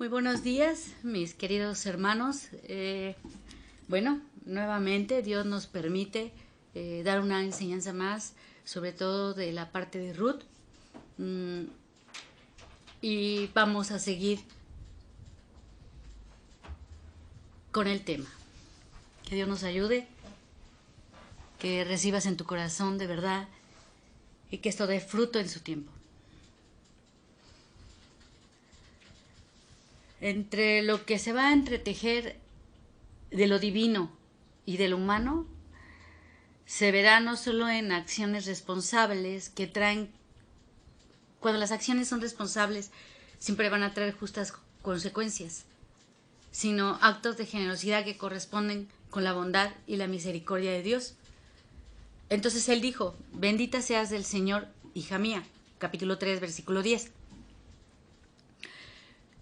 Muy buenos días, mis queridos hermanos. Nuevamente Dios nos permite dar una enseñanza más, sobre todo de la parte de Ruth. Y vamos a seguir con el tema. Que Dios nos ayude, que recibas en tu corazón de verdad y que esto dé fruto en su tiempo. Entre lo que se va a entretejer de lo divino y de lo humano, se verá no solo en acciones responsables que traen, cuando las acciones son responsables, siempre van a traer justas consecuencias, sino actos de generosidad que corresponden con la bondad y la misericordia de Dios. Entonces él dijo: bendita seas del Señor, hija mía. Capítulo 3, versículo 10.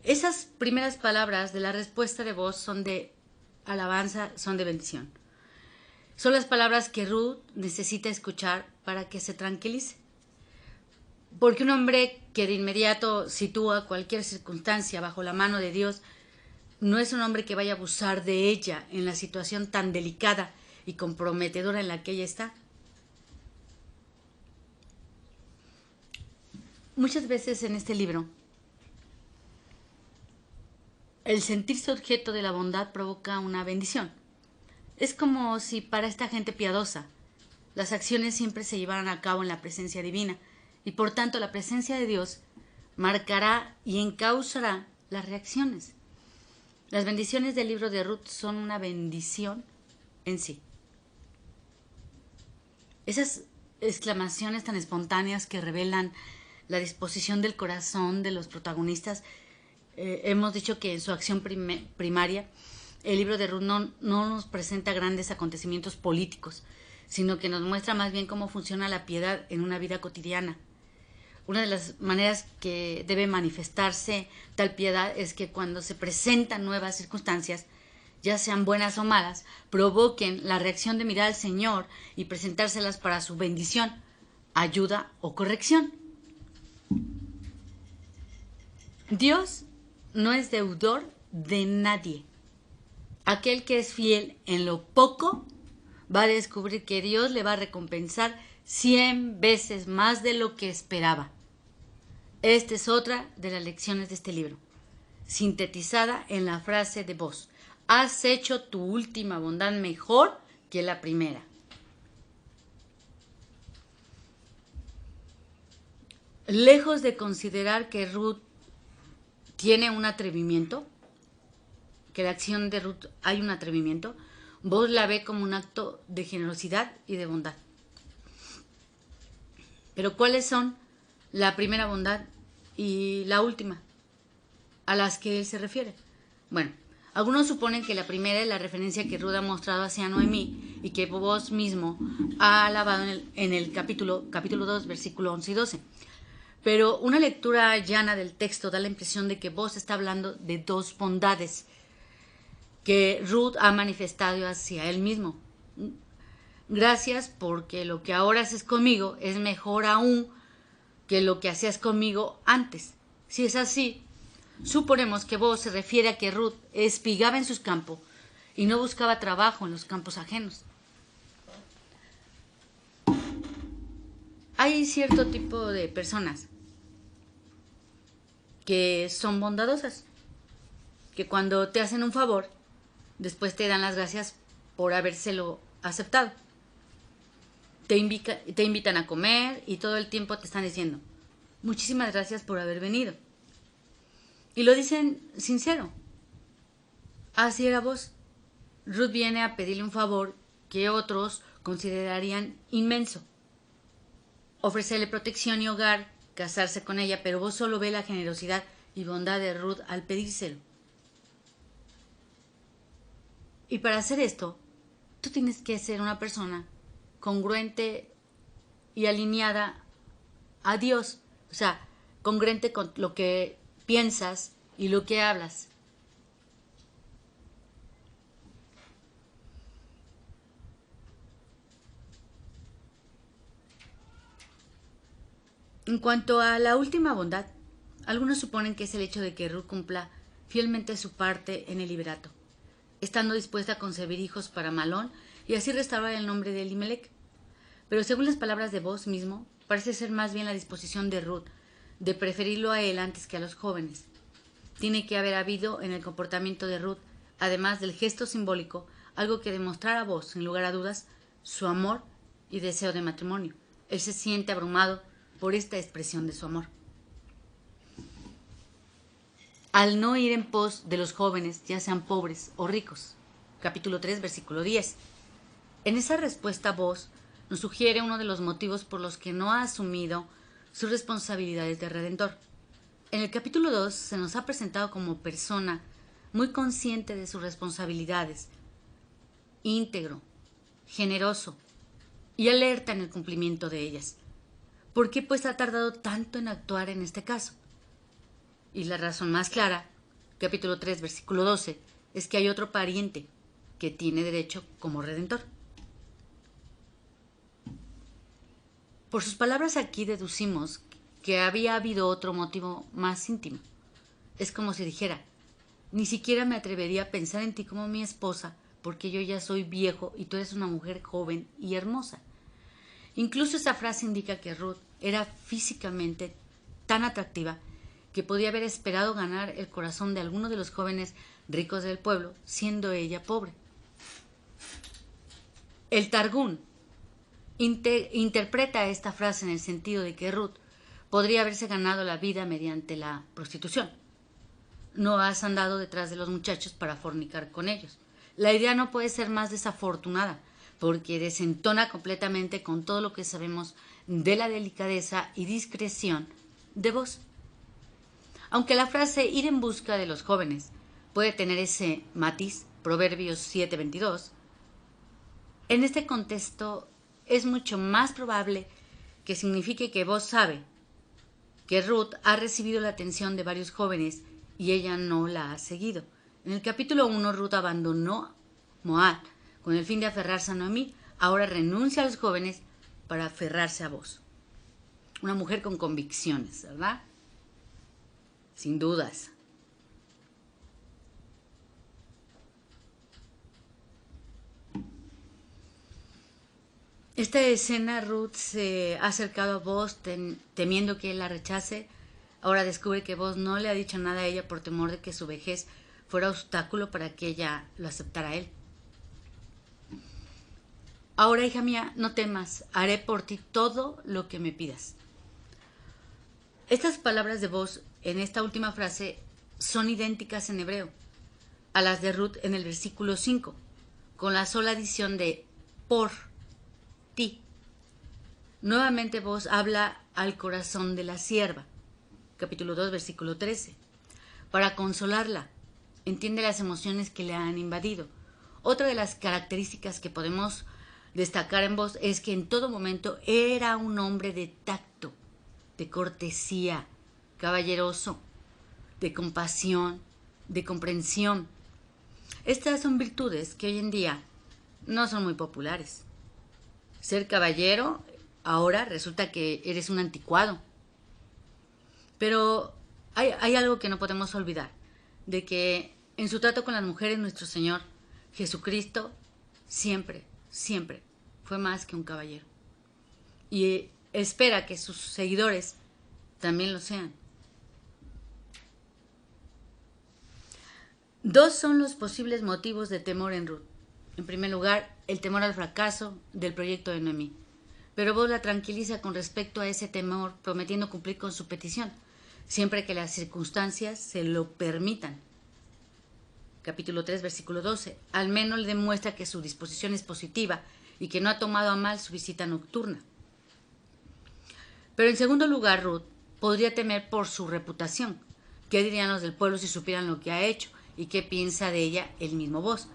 Esas primeras palabras de la respuesta de voz son de alabanza, son de bendición. Son las palabras que Ruth necesita escuchar para que se tranquilice. Porque un hombre que de inmediato sitúa cualquier circunstancia bajo la mano de Dios no es un hombre que vaya a abusar de ella en la situación tan delicada y comprometedora en la que ella está. Muchas veces en este libro, el sentirse objeto de la bondad provoca una bendición. Es como si para esta gente piadosa las acciones siempre se llevaran a cabo en la presencia divina y por tanto la presencia de Dios marcará y encauzará las reacciones. Las bendiciones del libro de Ruth son una bendición en sí. Esas exclamaciones tan espontáneas que revelan la disposición del corazón de los protagonistas. Hemos dicho que en su acción primaria el libro de Ruth no nos presenta grandes acontecimientos políticos, sino que nos muestra más bien cómo funciona la piedad en una vida cotidiana. Una de las maneras que debe manifestarse tal piedad es que cuando se presentan nuevas circunstancias, ya sean buenas o malas, provoquen la reacción de mirar al Señor y presentárselas para su bendición, ayuda o corrección. Dios no es deudor de nadie. Aquel que es fiel en lo poco va a descubrir que Dios le va a recompensar 100 veces más de lo que esperaba. Esta es otra de las lecciones de este libro, sintetizada en la frase de voz: has hecho tu última bondad mejor que la primera. Lejos de considerar que Ruth tiene un atrevimiento, que la acción de Ruth hay un atrevimiento, vos la ve como un acto de generosidad y de bondad. Pero ¿cuáles son la primera bondad y la última a las que él se refiere? Bueno, algunos suponen que la primera es la referencia que Ruth ha mostrado hacia Noemí y que vos mismo ha alabado en el capítulo 2, versículo 11 y 12. Pero una lectura llana del texto da la impresión de que vos está hablando de dos bondades que Ruth ha manifestado hacia él mismo. Gracias porque lo que ahora haces conmigo es mejor aún que lo que hacías conmigo antes. Si es así, suponemos que vos se refiere a que Ruth espigaba en sus campos y no buscaba trabajo en los campos ajenos. Hay cierto tipo de personas que son bondadosas, que cuando te hacen un favor, después te dan las gracias por habérselo aceptado. Te invitan a comer y todo el tiempo te están diciendo: muchísimas gracias por haber venido. Y lo dicen sincero. Así era vos. Ruth viene a pedirle un favor que otros considerarían inmenso: ofrecerle protección y hogar, casarse con ella, pero vos solo ves la generosidad y bondad de Ruth al pedírselo. Y para hacer esto, tú tienes que ser una persona congruente y alineada a Dios. O sea, congruente con lo que piensas y lo que hablas. En cuanto a la última bondad, algunos suponen que es el hecho de que Ruth cumpla fielmente su parte en el liberato, estando dispuesta a concebir hijos para Malón y así restaurar el nombre de Elimelec. Pero según las palabras de Boaz mismo, parece ser más bien la disposición de Ruth de preferirlo a él antes que a los jóvenes. Tiene que haber habido en el comportamiento de Ruth, además del gesto simbólico, algo que demostrara a Boaz, sin lugar a dudas, su amor y deseo de matrimonio. Él se siente abrumado por esta expresión de su amor. Al no ir en pos de los jóvenes, ya sean pobres o ricos. Capítulo 3, versículo 10. En esa respuesta, Boaz nos sugiere uno de los motivos por los que no ha asumido sus responsabilidades de redentor. En el capítulo 2 se nos ha presentado como persona muy consciente de sus responsabilidades, íntegro, generoso y alerta en el cumplimiento de ellas. ¿Por qué pues ha tardado tanto en actuar en este caso? Y la razón más clara, capítulo 3, versículo 12, es que hay otro pariente que tiene derecho como redentor. Por sus palabras aquí deducimos que había habido otro motivo más íntimo. Es como si dijera, ni siquiera me atrevería a pensar en ti como mi esposa, porque yo ya soy viejo y tú eres una mujer joven y hermosa. Incluso esa frase indica que Ruth era físicamente tan atractiva que podía haber esperado ganar el corazón de alguno de los jóvenes ricos del pueblo, siendo ella pobre. El Targún interpreta esta frase en el sentido de que Ruth podría haberse ganado la vida mediante la prostitución. No has andado detrás de los muchachos para fornicar con ellos. La idea no puede ser más desafortunada, porque desentona completamente con todo lo que sabemos de la delicadeza y discreción de Boaz. Aunque la frase ir en busca de los jóvenes puede tener ese matiz, Proverbios 7:22, en este contexto es mucho más probable que signifique que Boaz sabe que Ruth ha recibido la atención de varios jóvenes y ella no la ha seguido. En el capítulo 1, Ruth abandonó Moab con el fin de aferrarse a Noemí. Ahora renuncia a los jóvenes para aferrarse a Boaz. Una mujer con convicciones, ¿verdad? Sin dudas. Esta escena, Ruth se ha acercado a Boaz temiendo que él la rechace. Ahora descubre que Boaz no le ha dicho nada a ella por temor de que su vejez fuera obstáculo para que ella lo aceptara a él. Ahora, hija mía, no temas, haré por ti todo lo que me pidas. Estas palabras de Boaz en esta última frase son idénticas en hebreo a las de Ruth en el versículo 5, con la sola adición de por ti. Nuevamente Boaz habla al corazón de la sierva, capítulo 2, versículo 13, para consolarla. Entiende las emociones que le han invadido. Otra de las características que podemos destacar en Boaz es que en todo momento era un hombre de tacto, de cortesía, caballeroso, de compasión, de comprensión. Estas son virtudes que hoy en día no son muy populares. Ser caballero ahora resulta que eres un anticuado. Pero hay algo que no podemos olvidar, de que en su trato con las mujeres nuestro Señor Jesucristo siempre fue más que un caballero. Y espera que sus seguidores también lo sean. Dos son los posibles motivos de temor en Ruth. En primer lugar, el temor al fracaso del proyecto de Noemí. Pero Boaz la tranquiliza con respecto a ese temor, prometiendo cumplir con su petición, siempre que las circunstancias se lo permitan. Capítulo 3, versículo 12. Al menos le demuestra que su disposición es positiva y que no ha tomado a mal su visita nocturna. Pero en segundo lugar, Ruth podría temer por su reputación. ¿Qué dirían los del pueblo si supieran lo que ha hecho? ¿Y qué piensa de ella el mismo Boaz?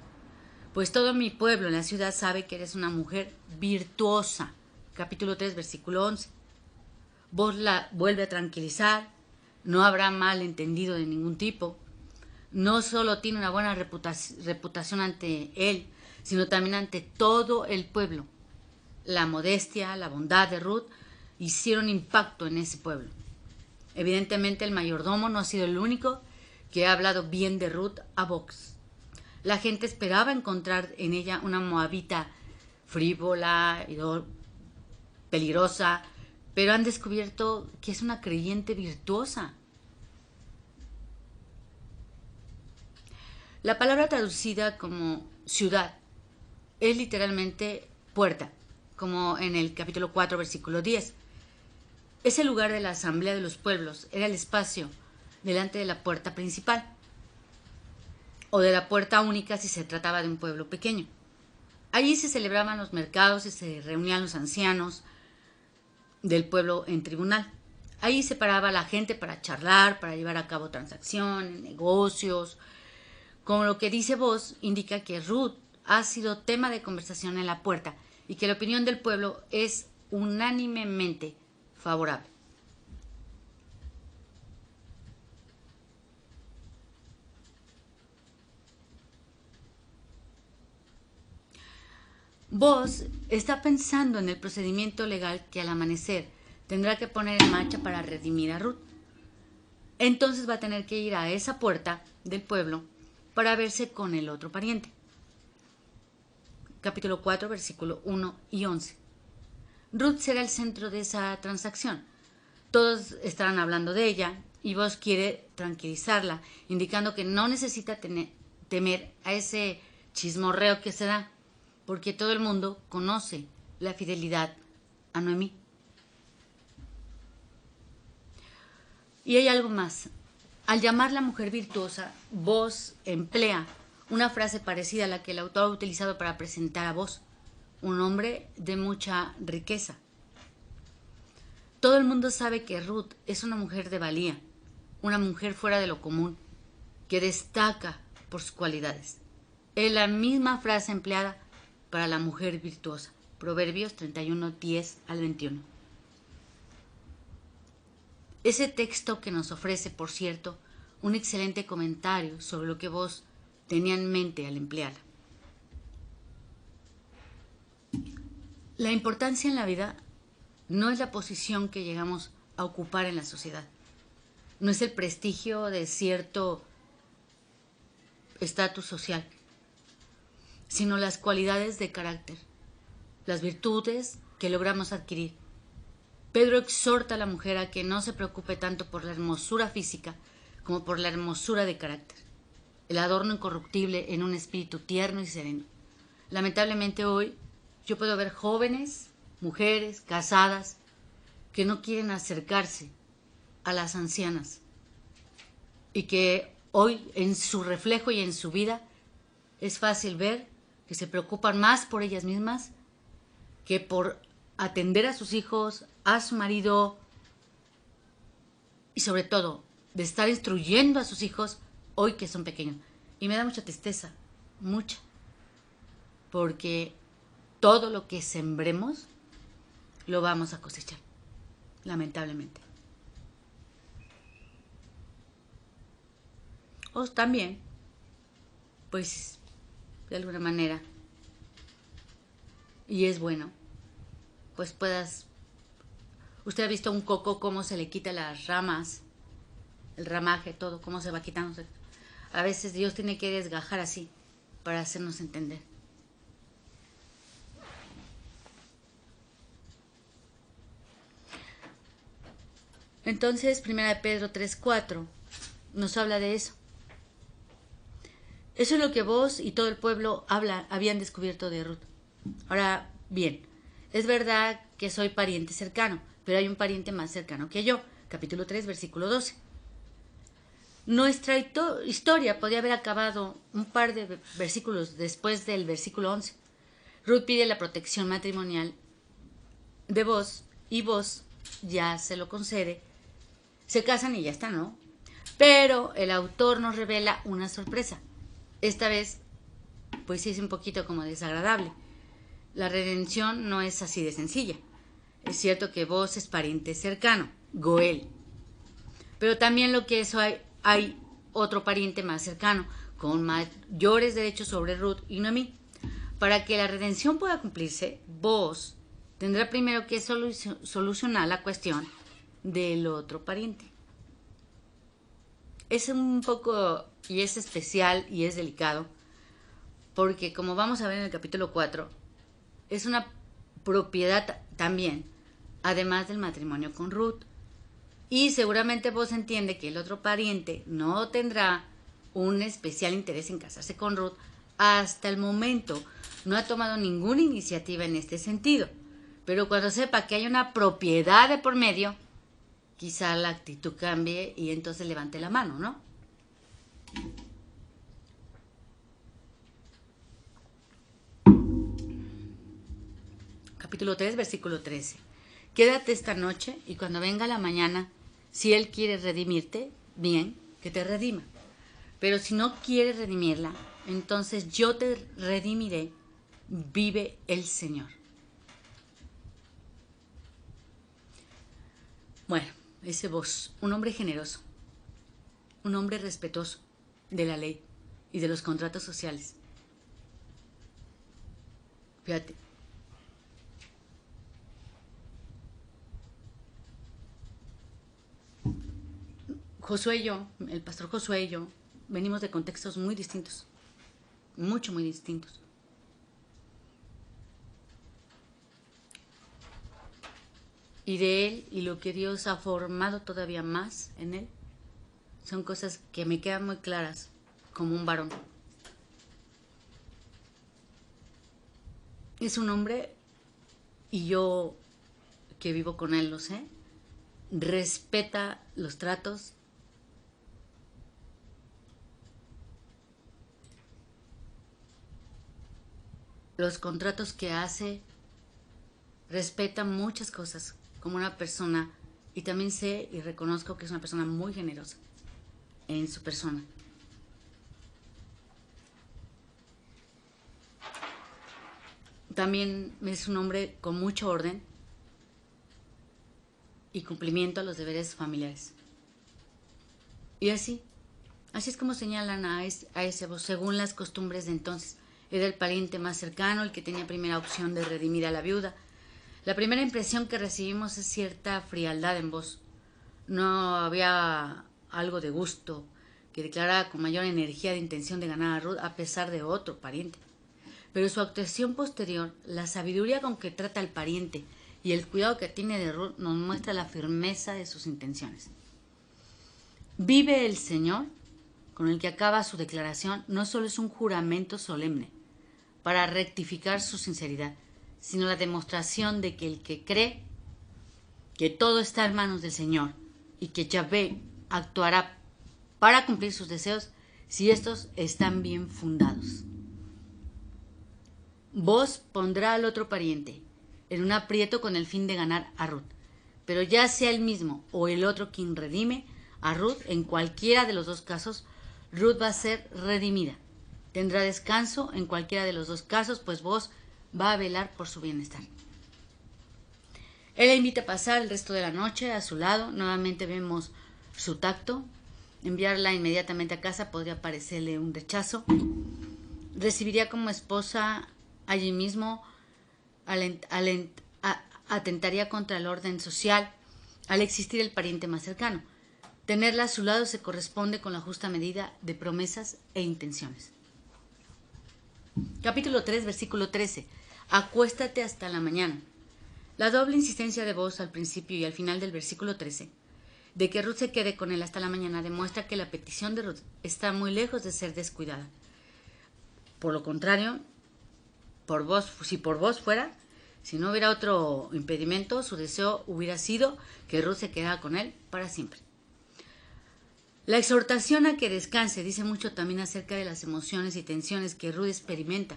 Pues todo mi pueblo en la ciudad sabe que eres una mujer virtuosa. Capítulo 3, versículo 11. Boaz la vuelve a tranquilizar. No habrá malentendido de ningún tipo. No solo tiene una buena reputación ante él, sino también ante todo el pueblo. La modestia, la bondad de Ruth hicieron impacto en ese pueblo. Evidentemente el mayordomo no ha sido el único que ha hablado bien de Ruth a Boaz. La gente esperaba encontrar en ella una moabita frívola y peligrosa, pero han descubierto que es una creyente virtuosa. La palabra traducida como ciudad es literalmente puerta, como en el capítulo 4, versículo 10. Es el lugar de la asamblea de los pueblos, era el espacio delante de la puerta principal, o de la puerta única si se trataba de un pueblo pequeño. Allí se celebraban los mercados y se reunían los ancianos del pueblo en tribunal. Allí se paraba la gente para charlar, para llevar a cabo transacciones, negocios. Como lo que dice Boaz, indica que Ruth ha sido tema de conversación en la puerta y que la opinión del pueblo es unánimemente favorable. Boaz está pensando en el procedimiento legal que al amanecer tendrá que poner en marcha para redimir a Ruth. Entonces va a tener que ir a esa puerta del pueblo para verse con el otro pariente. Capítulo 4, versículo 1 y 11. Ruth será el centro de esa transacción. Todos estarán hablando de ella y Boaz quiere tranquilizarla, indicando que no necesita temer a ese chismorreo que se da, porque todo el mundo conoce la fidelidad a Noemí. Y hay algo más. Al llamarla mujer virtuosa, Boaz emplea una frase parecida a la que el autor ha utilizado para presentar a Boaz, un hombre de mucha riqueza. Todo el mundo sabe que Ruth es una mujer de valía, una mujer fuera de lo común, que destaca por sus cualidades. Es la misma frase empleada para la mujer virtuosa. Proverbios 31, 10 al 21. Ese texto que nos ofrece, por cierto, un excelente comentario sobre lo que Boaz tenía en mente al emplearla. La importancia en la vida no es la posición que llegamos a ocupar en la sociedad. No es el prestigio de cierto estatus social, sino las cualidades de carácter, las virtudes que logramos adquirir. Pedro exhorta a la mujer a que no se preocupe tanto por la hermosura física como por la hermosura de carácter, el adorno incorruptible en un espíritu tierno y sereno. Lamentablemente hoy yo puedo ver jóvenes, mujeres, casadas, que no quieren acercarse a las ancianas y que hoy en su reflejo y en su vida es fácil ver que se preocupan más por ellas mismas que por atender a sus hijos, a su marido y sobre todo de estar instruyendo a sus hijos hoy que son pequeños. Y me da mucha tristeza, mucha, porque todo lo que sembremos lo vamos a cosechar, lamentablemente. O también, pues, de alguna manera, y es bueno, pues usted ha visto un coco cómo se le quita las ramas, el ramaje, todo, cómo se va quitando. A veces Dios tiene que desgajar así para hacernos entender. Entonces, 1 Pedro 3:4 nos habla de eso. Eso es lo que vos y todo el pueblo habían descubierto de Ruth. Ahora bien, es verdad que soy pariente cercano, pero hay un pariente más cercano que yo. Capítulo 3, versículo 12. Nuestra historia podría haber acabado un par de versículos después del versículo 11. Ruth pide la protección matrimonial de Boaz y Boaz ya se lo concede. Se casan y ya está, ¿no? Pero el autor nos revela una sorpresa. Esta vez, pues sí es un poquito como desagradable. La redención no es así de sencilla. Es cierto que Boaz es pariente cercano, Goel. Pero también lo que eso hay otro pariente más cercano, con mayores derechos sobre Ruth y Noemí. Para que la redención pueda cumplirse, Boaz tendrá primero que solucionar la cuestión del otro pariente. Es un poco, y es especial y es delicado, porque como vamos a ver en el capítulo 4, es una propiedad también, además del matrimonio con Ruth. Y seguramente vos entiende que el otro pariente no tendrá un especial interés en casarse con Ruth. Hasta el momento no ha tomado ninguna iniciativa en este sentido. Pero cuando sepa que hay una propiedad de por medio, quizá la actitud cambie y entonces levante la mano, ¿no? Capítulo 3, versículo 13. Quédate esta noche y cuando venga la mañana, si él quiere redimirte, bien, que te redima. Pero si no quiere redimirla, entonces yo te redimiré, vive el Señor. Bueno, ese vos, un hombre generoso, un hombre respetuoso de la ley y de los contratos sociales. Fíjate. Josué y yo, el pastor Josué y yo, venimos de contextos muy distintos, muy distintos. Y de él y lo que Dios ha formado todavía más en él, son cosas que me quedan muy claras como un varón. Es un hombre, y yo que vivo con él lo sé, respeta los tratos, los contratos que hace, respeta muchas cosas como una persona, y también sé y reconozco que es una persona muy generosa en su persona. También es un hombre con mucho orden y cumplimiento a los deberes familiares. Y así es como señalan a ese vos, según las costumbres de entonces. Era el pariente más cercano, el que tenía primera opción de redimir a la viuda. La primera impresión que recibimos es cierta frialdad en vos. No había algo de gusto que declarara con mayor energía de intención de ganar a Ruth a pesar de otro pariente. Pero su actuación posterior, la sabiduría con que trata al pariente y el cuidado que tiene de Ruth nos muestra la firmeza de sus intenciones. Vive el Señor, con el que acaba su declaración, no solo es un juramento solemne para rectificar su sinceridad, sino la demostración de que el que cree que todo está en manos del Señor y que Yahvé actuará para cumplir sus deseos si estos están bien fundados. Vos pondrá al otro pariente en un aprieto con el fin de ganar a Ruth, pero ya sea el mismo o el otro quien redime a Ruth, en cualquiera de los dos casos, Ruth va a ser redimida. Tendrá descanso en cualquiera de los dos casos, pues vos va a velar por su bienestar. Él la invita a pasar el resto de la noche a su lado. Nuevamente vemos su tacto. Enviarla inmediatamente a casa podría parecerle un rechazo. Recibiría como esposa allí mismo, atentaría contra el orden social al existir el pariente más cercano. Tenerla a su lado se corresponde con la justa medida de promesas e intenciones. Capítulo 3, versículo 13. Acuéstate hasta la mañana. La doble insistencia de Boaz al principio y al final del versículo 13, de que Ruth se quede con él hasta la mañana, demuestra que la petición de Ruth está muy lejos de ser descuidada. Por lo contrario, si por vos fuera, si no hubiera otro impedimento, su deseo hubiera sido que Ruth se quedara con él para siempre. La exhortación a que descanse dice mucho también acerca de las emociones y tensiones que Ruth experimenta.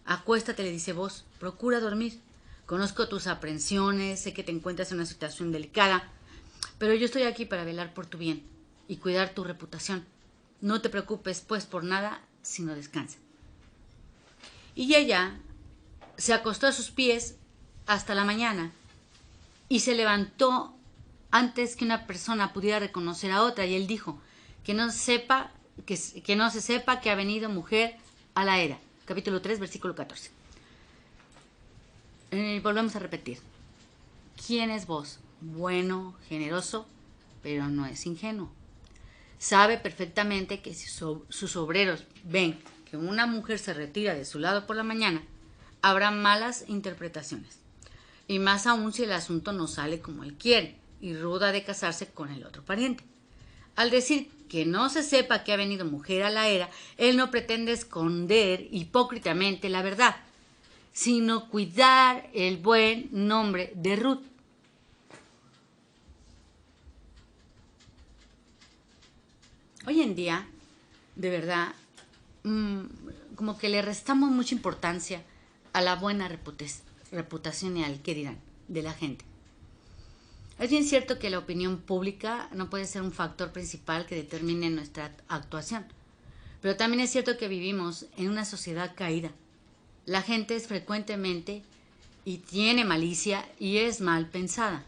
Acuéstate, le dice Boaz, procura dormir. Conozco tus aprensiones, sé que te encuentras en una situación delicada, pero yo estoy aquí para velar por tu bien y cuidar tu reputación. No te preocupes, pues, por nada, sino descansa. Y ella se acostó a sus pies hasta la mañana y se levantó antes que una persona pudiera reconocer a otra, y él dijo, que no se sepa que ha venido mujer a la era. Capítulo 3, versículo 14. Volvemos a repetir. ¿Quién es vos? Bueno, generoso, pero no es ingenuo. sabe perfectamente que si sus obreros ven que una mujer se retira de su lado por la mañana, habrá malas interpretaciones. Y más aún si el asunto no sale como él quiere y Ruth ha de casarse con el otro pariente. Al decir que no se sepa que ha venido mujer a la era, él no pretende esconder hipócritamente la verdad, sino cuidar el buen nombre de Ruth. Hoy en día, de verdad, como que le restamos mucha importancia a la buena reputación y al qué dirán de la gente. Es bien cierto que la opinión pública no puede ser un factor principal que determine nuestra actuación, pero también es cierto que vivimos en una sociedad caída. La gente es frecuentemente y tiene malicia y es mal pensada.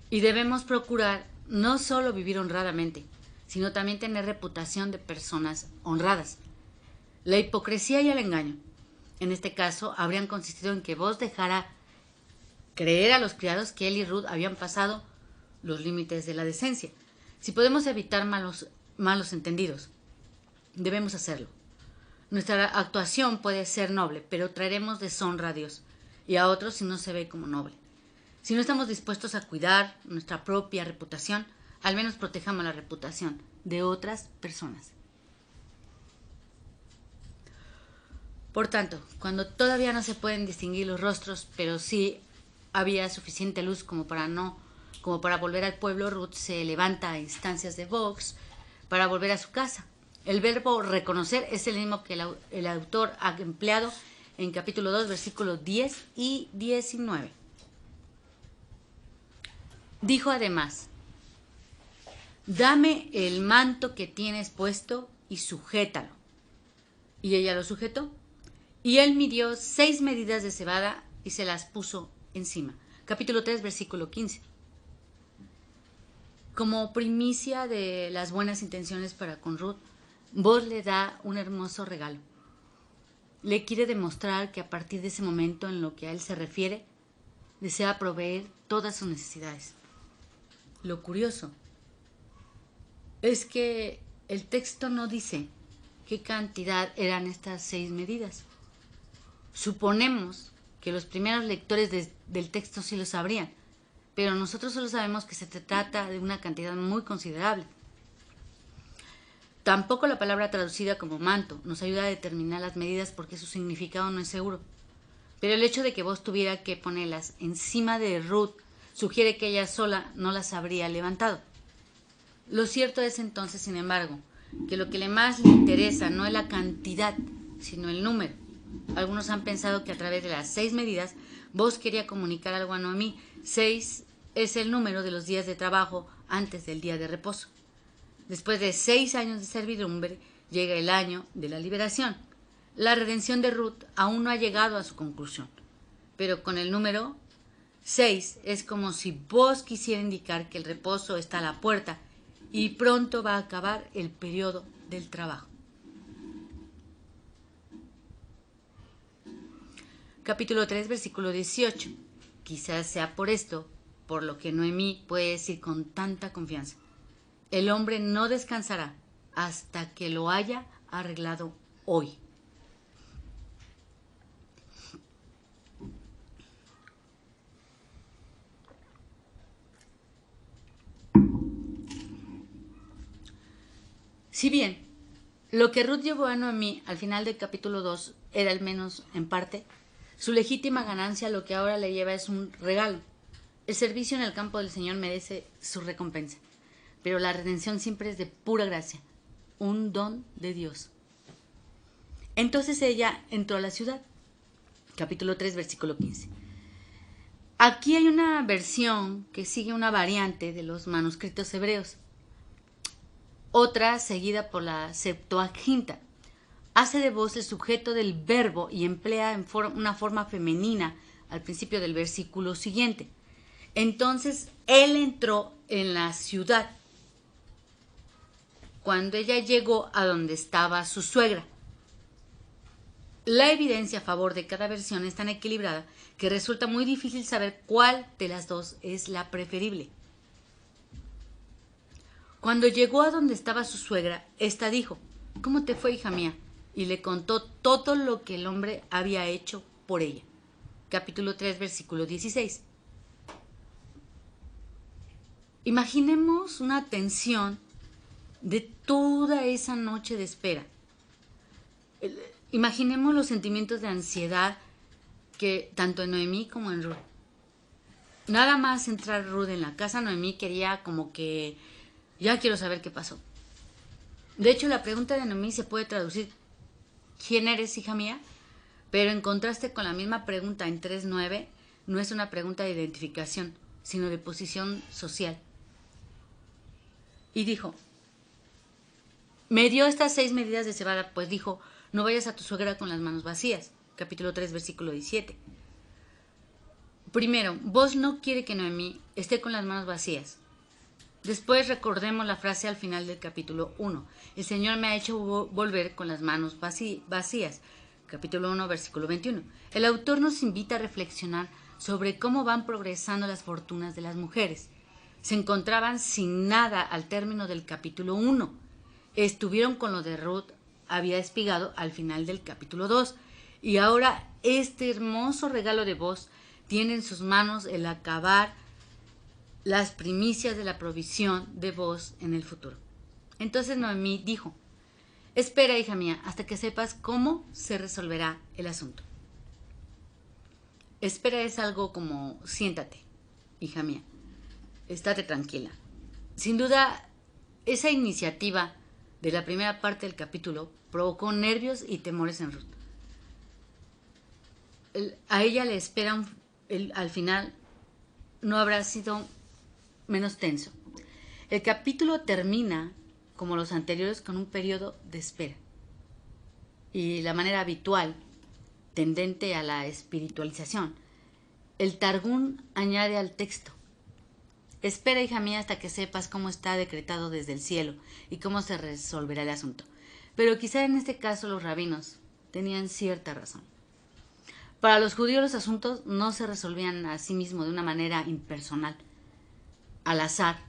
Y debemos procurar no solo vivir honradamente, sino también tener reputación de personas honradas. La hipocresía y el engaño, en este caso, habrían consistido en que vos dejara creer a los criados que él y Ruth habían pasado los límites de la decencia. Si podemos evitar malos entendidos, debemos hacerlo. Nuestra actuación puede ser noble, pero traeremos deshonra a Dios y a otros si no se ve como noble. Si no estamos dispuestos a cuidar nuestra propia reputación, al menos protejamos la reputación de otras personas. Por tanto, cuando todavía no se pueden distinguir los rostros, pero sí había suficiente luz como para volver al pueblo, Ruth se levanta a instancias de Vos para volver a su casa. El verbo reconocer es el mismo que el autor ha empleado en capítulo 2, versículos 10 y 19. Dijo además: dame el manto que tienes puesto y sujétalo. Y ella lo sujetó. Y él midió 6 medidas de cebada y se las puso encima. Capítulo 3, versículo 15. Como primicia de las buenas intenciones para con Ruth, Boaz le da un hermoso regalo. Le quiere demostrar que a partir de ese momento, en lo que a él se refiere, desea proveer todas sus necesidades. Lo curioso es que el texto no dice qué cantidad eran estas 6 medidas. Suponemos que los primeros lectores del texto sí lo sabrían, pero nosotros solo sabemos que se trata de una cantidad muy considerable. Tampoco la palabra traducida como manto nos ayuda a determinar las medidas porque su significado no es seguro. Pero el hecho de que Vos tuviera que ponerlas encima de Ruth sugiere que ella sola no las habría levantado. Lo cierto es entonces, sin embargo, que lo que más le interesa no es la cantidad, sino el número. Algunos han pensado que a través de las 6 medidas, Vos quería comunicar algo a Noemí. 6 es el número de los días de trabajo antes del día de reposo. Después de 6 años de servidumbre, llega el año de la liberación. La redención de Ruth aún no ha llegado a su conclusión, pero con el número 6 es como si Vos quisiera indicar que el reposo está a la puerta y pronto va a acabar el periodo del trabajo. Capítulo 3, versículo 18. Quizás sea por esto, por lo que Noemí puede decir con tanta confianza: el hombre no descansará hasta que lo haya arreglado hoy. Si bien lo que Ruth llevó a Noemí al final del capítulo 2 era, al menos en parte, su legítima ganancia, lo que ahora le lleva es un regalo. El servicio en el campo del Señor merece su recompensa, pero la redención siempre es de pura gracia, un don de Dios. Entonces ella entró a la ciudad. Capítulo 3, versículo 15. Aquí hay una versión que sigue una variante de los manuscritos hebreos. Otra, seguida por la Septuaginta, hace de Vos el sujeto del verbo y emplea una forma femenina al principio del versículo siguiente. Entonces él entró en la ciudad cuando ella llegó a donde estaba su suegra. La evidencia a favor de cada versión es tan equilibrada que resulta muy difícil saber cuál de las dos es la preferible. Cuando llegó a donde estaba su suegra, ésta dijo: ¿Cómo te fue, hija mía? Y le contó todo lo que el hombre había hecho por ella. Capítulo 3, versículo 16. Imaginemos una tensión de toda esa noche de espera. Imaginemos los sentimientos de ansiedad que tanto en Noemí como en Ruth. Nada más entrar Ruth en la casa, Noemí quería como que ya quiero saber qué pasó. De hecho, la pregunta de Noemí se puede traducir: ¿quién eres, hija mía? Pero en contraste con la misma pregunta en 3.9, no es una pregunta de identificación, sino de posición social. Y dijo: me dio estas 6 medidas de cebada, pues dijo: no vayas a tu suegra con las manos vacías. Capítulo 3, versículo 17. Primero, Boaz no quiere que Noemí esté con las manos vacías. Después recordemos la frase al final del capítulo 1. El Señor me ha hecho volver con las manos vacías. Capítulo 1, versículo 21. El autor nos invita a reflexionar sobre cómo van progresando las fortunas de las mujeres. Se encontraban sin nada al término del capítulo 1. Estuvieron con lo de Ruth, había espigado al final del capítulo 2. Y ahora este hermoso regalo de Boaz tiene en sus manos el acabar las primicias de la provisión de Boaz en el futuro. Entonces Noemí dijo: espera, hija mía, hasta que sepas cómo se resolverá el asunto. Espera es algo como siéntate, hija mía, estate tranquila. Sin duda, esa iniciativa de la primera parte del capítulo provocó nervios y temores en Ruth. A ella le espera al final no habrá sido menos tenso. El capítulo termina, como los anteriores, con un periodo de espera. Y la manera habitual, tendente a la espiritualización, el Targum añade al texto: espera, hija mía, hasta que sepas cómo está decretado desde el cielo y cómo se resolverá el asunto. Pero quizá en este caso los rabinos tenían cierta razón. Para los judíos los asuntos no se resolvían a sí mismos de una manera impersonal, al azar,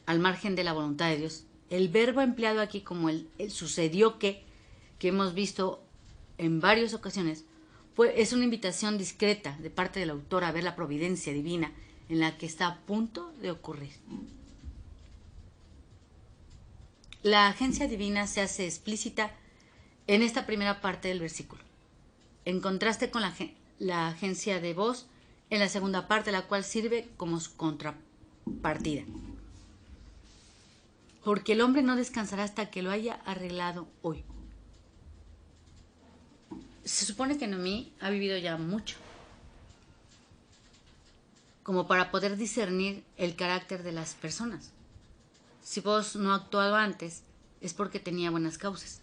al margen de la voluntad de Dios. El verbo empleado aquí como el sucedió que hemos visto en varias ocasiones, es una invitación discreta de parte del autor a ver la providencia divina en la que está a punto de ocurrir. La agencia divina se hace explícita en esta primera parte del versículo, en contraste con la agencia de Boaz en la segunda parte, la cual sirve como su contrapartida. Porque el hombre no descansará hasta que lo haya arreglado hoy. Se supone que Noemí ha vivido ya mucho, como para poder discernir el carácter de las personas. Si Boaz no ha actuado antes, es porque tenía buenas causas.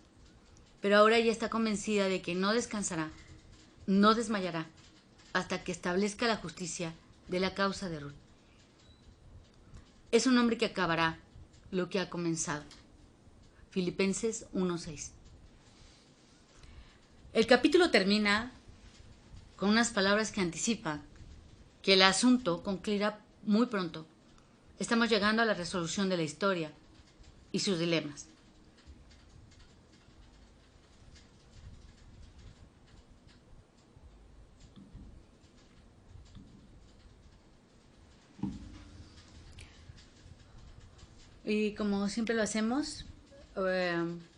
Pero ahora ella está convencida de que no descansará, no desmayará, hasta que establezca la justicia de la causa de Ruth. Es un hombre que acabará lo que ha comenzado. Filipenses 1:6. El capítulo termina con unas palabras que anticipan que el asunto concluirá muy pronto. Estamos llegando a la resolución de la historia y sus dilemas. Y como siempre lo hacemos,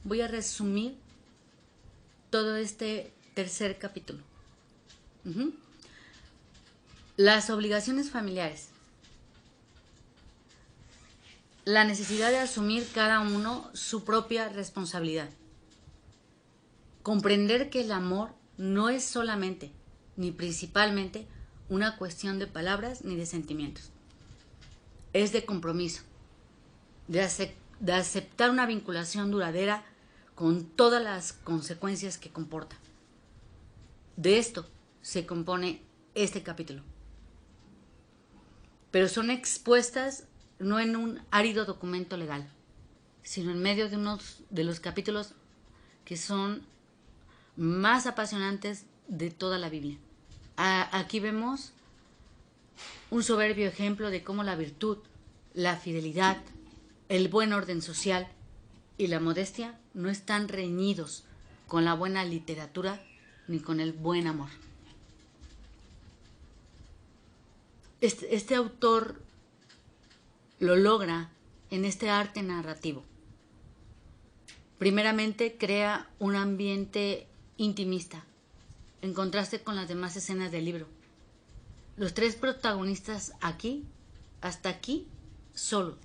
voy a resumir todo este tercer capítulo. Las obligaciones familiares. La necesidad de asumir cada uno su propia responsabilidad. Comprender que el amor no es solamente, ni principalmente, una cuestión de palabras ni de sentimientos. Es de compromiso, de aceptar una vinculación duradera con todas las consecuencias que comporta. De esto se compone este capítulo. Pero son expuestas no en un árido documento legal, sino en medio de unos de los capítulos que son más apasionantes de toda la Biblia. Aquí vemos un soberbio ejemplo de cómo la virtud, la fidelidad, El buen orden social y la modestia no están reñidos con la buena literatura ni con el buen amor. Este autor lo logra en este arte narrativo. Primeramente crea un ambiente intimista, en contraste con las demás escenas del libro. Los tres protagonistas hasta aquí, solos.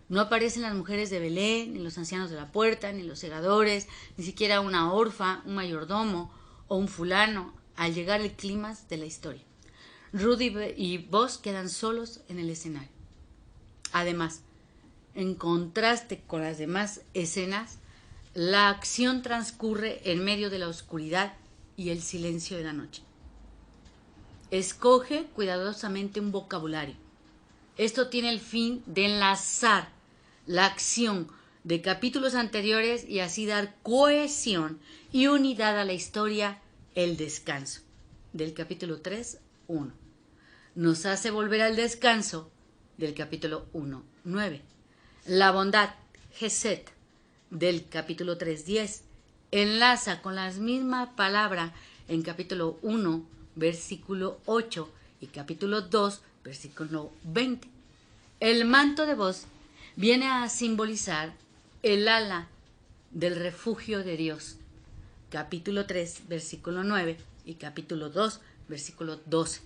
No aparecen las mujeres de Belén, ni los ancianos de la puerta, ni los segadores, ni siquiera una orfa, un mayordomo o un fulano al llegar el clímax de la historia. Ruth y Buzz quedan solos en el escenario. Además, en contraste con las demás escenas, la acción transcurre en medio de la oscuridad y el silencio de la noche. Escoge cuidadosamente un vocabulario. Esto tiene el fin de enlazar la acción de capítulos anteriores y así dar cohesión y unidad a la historia. El descanso del capítulo 3:1 nos hace volver al descanso del capítulo 1:9. La bondad, Gesed, del capítulo 3:10 enlaza con la misma palabra en capítulo 1, versículo 8 y capítulo 2, versículo 20. El manto de Buzz viene a simbolizar el ala del refugio de Dios, capítulo 3, versículo 9 y capítulo 2, versículo 12.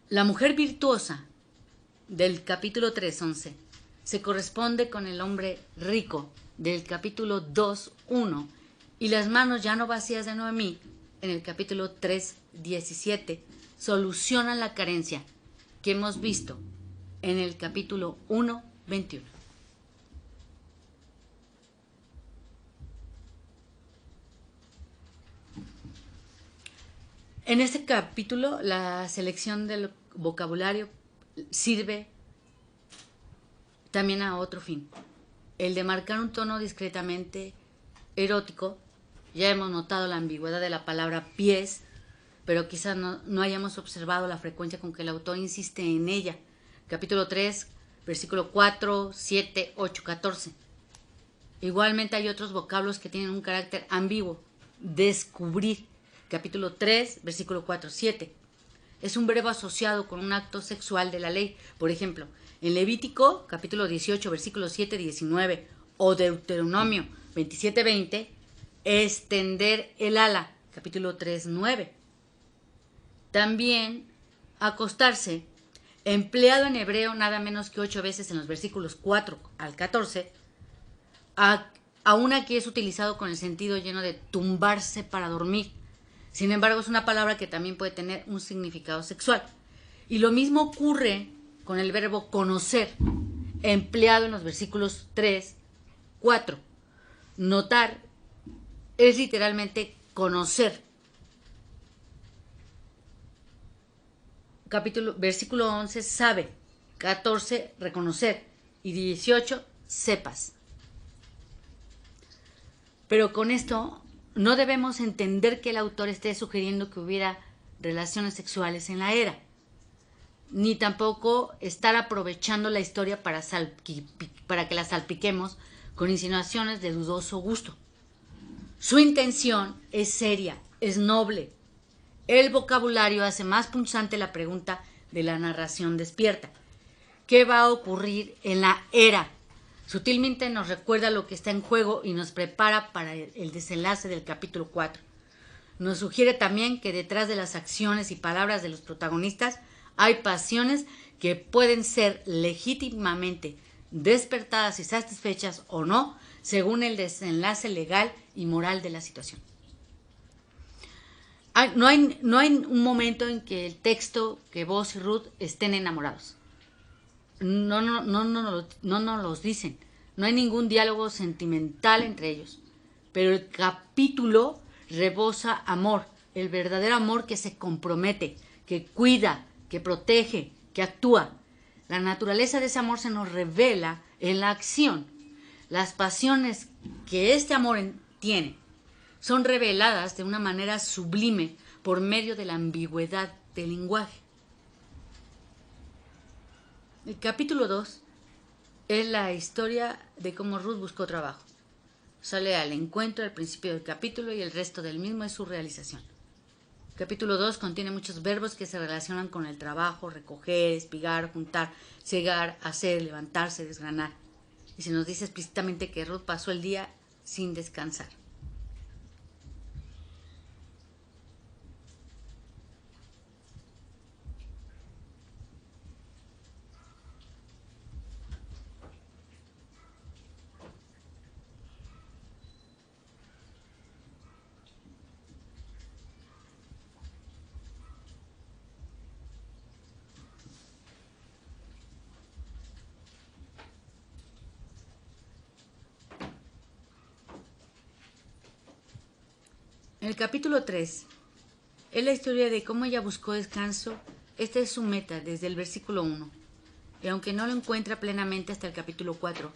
La mujer virtuosa del capítulo 3:11 se corresponde con el hombre rico del capítulo 2:1 y las manos ya no vacías de Noemí en el capítulo 3:17 solucionan la carencia que hemos visto en el capítulo 1:21. En este capítulo, la selección del vocabulario sirve también a otro fin, el de marcar un tono discretamente erótico. Ya hemos notado la ambigüedad de la palabra pies, pero quizás no hayamos observado la frecuencia con que el autor insiste en ella. Capítulo 3, versículo 4, 7, 8, 14. Igualmente hay otros vocablos que tienen un carácter ambiguo. Descubrir, capítulo 3, versículo 4, 7. Es un verbo asociado con un acto sexual de la ley. Por ejemplo, en Levítico, capítulo 18, versículo 7, 19, o Deuteronomio 27, 20, extender el ala, capítulo 3, 9. También acostarse, empleado en hebreo nada menos que 8 veces en los versículos 4 al 14, aún aquí es utilizado con el sentido lleno de tumbarse para dormir. Sin embargo, es una palabra que también puede tener un significado sexual. Y lo mismo ocurre con el verbo conocer, empleado en los versículos 3, 4. Notar es literalmente conocer. Versículo 11, sabe. 14, reconocer. Y 18, sepas. Pero con esto no debemos entender que el autor esté sugiriendo que hubiera relaciones sexuales en la era, ni tampoco estar aprovechando la historia para que la salpiquemos con insinuaciones de dudoso gusto. Su intención es seria, es noble. El vocabulario hace más punzante la pregunta de la narración despierta. ¿Qué va a ocurrir en la era? Sutilmente nos recuerda lo que está en juego y nos prepara para el desenlace del capítulo 4. Nos sugiere también que detrás de las acciones y palabras de los protagonistas hay pasiones que pueden ser legítimamente despertadas y satisfechas o no, según el desenlace legal y moral de la situación. No hay un momento en que el texto, que Buzz y Ruth estén enamorados. No nos los dicen. No hay ningún diálogo sentimental entre ellos. Pero el capítulo rebosa amor, el verdadero amor que se compromete, que cuida, que protege, que actúa. La naturaleza de ese amor se nos revela en la acción. Las pasiones que este amor tiene son reveladas de una manera sublime por medio de la ambigüedad del lenguaje. El capítulo 2 es la historia de cómo Ruth buscó trabajo. Sale al encuentro al principio del capítulo y el resto del mismo es su realización. El capítulo 2 contiene muchos verbos que se relacionan con el trabajo: recoger, espigar, juntar, segar, hacer, levantarse, desgranar. Y se nos dice explícitamente que Ruth pasó el día sin descansar. En el capítulo 3 es la historia de cómo ella buscó descanso. Esta es su meta desde el versículo 1. Y aunque no lo encuentra plenamente hasta el capítulo 4,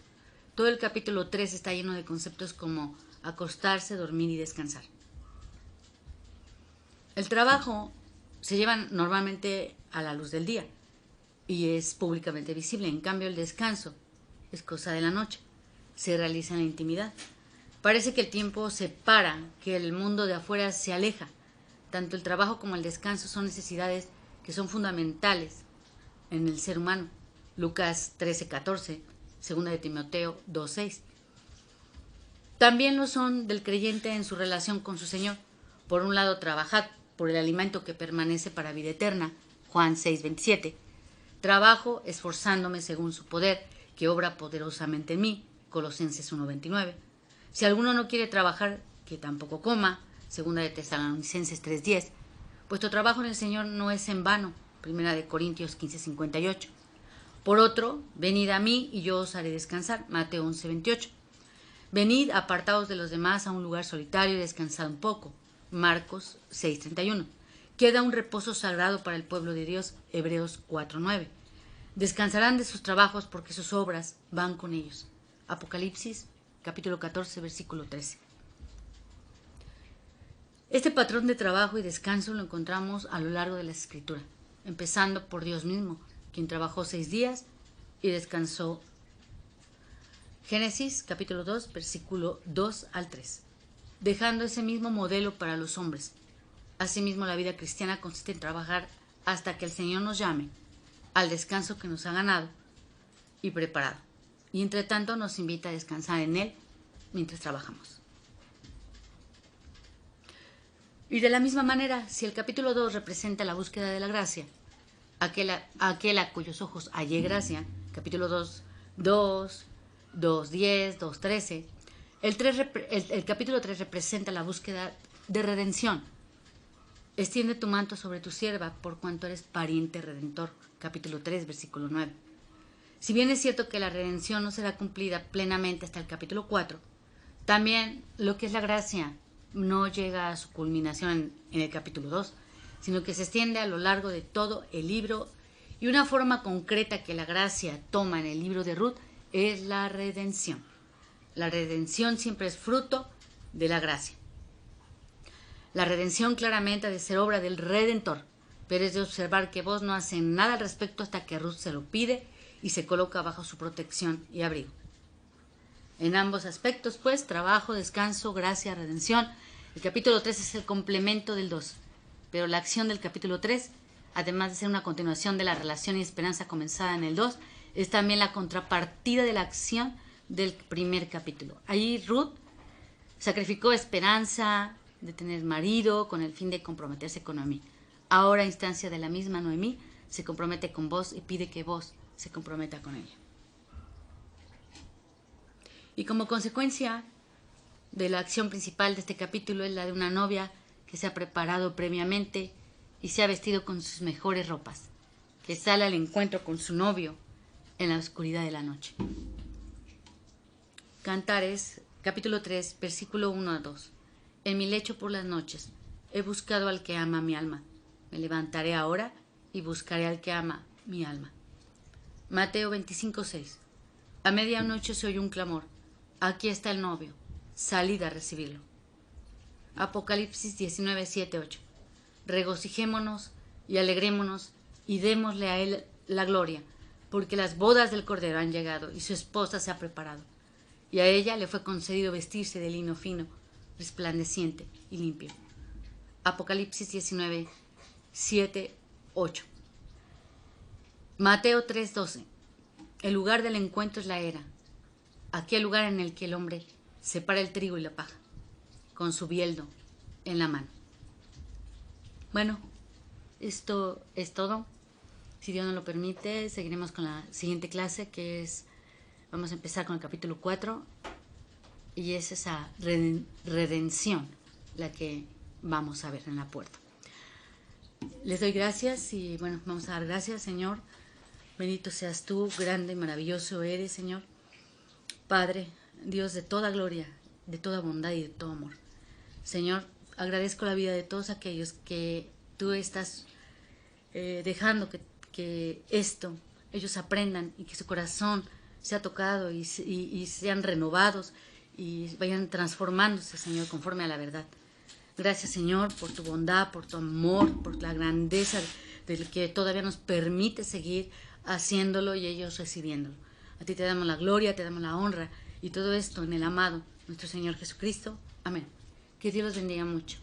todo el capítulo 3 está lleno de conceptos como acostarse, dormir y descansar. El trabajo se lleva normalmente a la luz del día y es públicamente visible. En cambio, el descanso es cosa de la noche. Se realiza en la intimidad. Parece que el tiempo se para, que el mundo de afuera se aleja. Tanto el trabajo como el descanso son necesidades que son fundamentales en el ser humano. Lucas 13:14, 2 de Timoteo 2:6. También lo son del creyente en su relación con su Señor. Por un lado, trabajad por el alimento que permanece para vida eterna, Juan 6:27. Trabajo esforzándome según su poder, que obra poderosamente en mí, Colosenses 1:29. Si alguno no quiere trabajar, que tampoco coma, 2 de Tesalonicenses 3:10. Vuestro trabajo en el Señor no es en vano, 1 de Corintios 15:58. Por otro, venid a mí y yo os haré descansar, Mateo 11:28. Venid apartados de los demás a un lugar solitario y descansad un poco, Marcos 6:31. Queda un reposo sagrado para el pueblo de Dios, Hebreos 4:9. Descansarán de sus trabajos porque sus obras van con ellos, Apocalipsis capítulo 14, versículo 13. Este patrón de trabajo y descanso lo encontramos a lo largo de la Escritura, empezando por Dios mismo, quien trabajó 6 días y descansó. Génesis capítulo 2, versículo 2 al 3. Dejando ese mismo modelo para los hombres. Asimismo, la vida cristiana consiste en trabajar hasta que el Señor nos llame al descanso que nos ha ganado y preparado. Y entre tanto nos invita a descansar en Él mientras trabajamos. Y de la misma manera, si el capítulo 2 representa la búsqueda de la gracia, aquel a cuyos ojos hallé gracia, capítulo 2, 2:10, 2:13, el capítulo 3 representa la búsqueda de redención. Extiende tu manto sobre tu sierva, por cuanto eres pariente redentor, capítulo 3, versículo 9. Si bien es cierto que la redención no será cumplida plenamente hasta el capítulo 4, también lo que es la gracia no llega a su culminación en el capítulo 2, sino que se extiende a lo largo de todo el libro, y una forma concreta que la gracia toma en el libro de Ruth es la redención. La redención siempre es fruto de la gracia. La redención claramente ha de ser obra del Redentor, pero es de observar que vos no hacen nada al respecto hasta que Ruth se lo pide y se coloca bajo su protección y abrigo. En ambos aspectos, pues, trabajo, descanso, gracia, redención, el capítulo 3 es el complemento del 2, pero la acción del capítulo 3, además de ser una continuación de la relación y esperanza comenzada en el 2, es también la contrapartida de la acción del primer capítulo. Allí Ruth sacrificó esperanza de tener marido con el fin de comprometerse con Noemí. Ahora, a instancia de la misma Noemí, se compromete con vos y pide que vos se comprometa con ella. Y como consecuencia de la acción principal de este capítulo es la de una novia que se ha preparado previamente y se ha vestido con sus mejores ropas, que sale al encuentro con su novio en la oscuridad de la noche. Cantares, capítulo 3, versículo 1 a 2. En mi lecho por las noches he buscado al que ama mi alma. Me levantaré ahora y buscaré al que ama mi alma. Mateo 25:6. A medianoche se oye un clamor. Aquí está el novio. Salid a recibirlo. Apocalipsis 19:7-8. Regocijémonos y alegrémonos y démosle a él la gloria, porque las bodas del Cordero han llegado y su esposa se ha preparado. Y a ella le fue concedido vestirse de lino fino, resplandeciente y limpio. Apocalipsis 19, 7, 8. Mateo 3, 12. El lugar del encuentro es la era, aquel lugar en el que el hombre separa el trigo y la paja, con su bieldo en la mano. Bueno, esto es todo. Si Dios nos lo permite, seguiremos con la siguiente clase, que es, vamos a empezar con el capítulo 4, y es esa redención la que vamos a ver en la puerta. Les doy gracias y bueno, vamos a dar gracias, Señor. Bendito seas tú, grande y maravilloso eres, Señor. Padre, Dios de toda gloria, de toda bondad y de todo amor. Señor, agradezco la vida de todos aquellos que tú estás dejando que esto, ellos aprendan y que su corazón sea tocado y sean renovados y vayan transformándose, Señor, conforme a la verdad. Gracias, Señor, por tu bondad, por tu amor, por la grandeza del que todavía nos permite seguir haciéndolo y ellos recibiéndolo. A ti te damos la gloria, te damos la honra y todo esto en el amado nuestro Señor Jesucristo. Amén. Que Dios los bendiga mucho.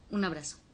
Un abrazo.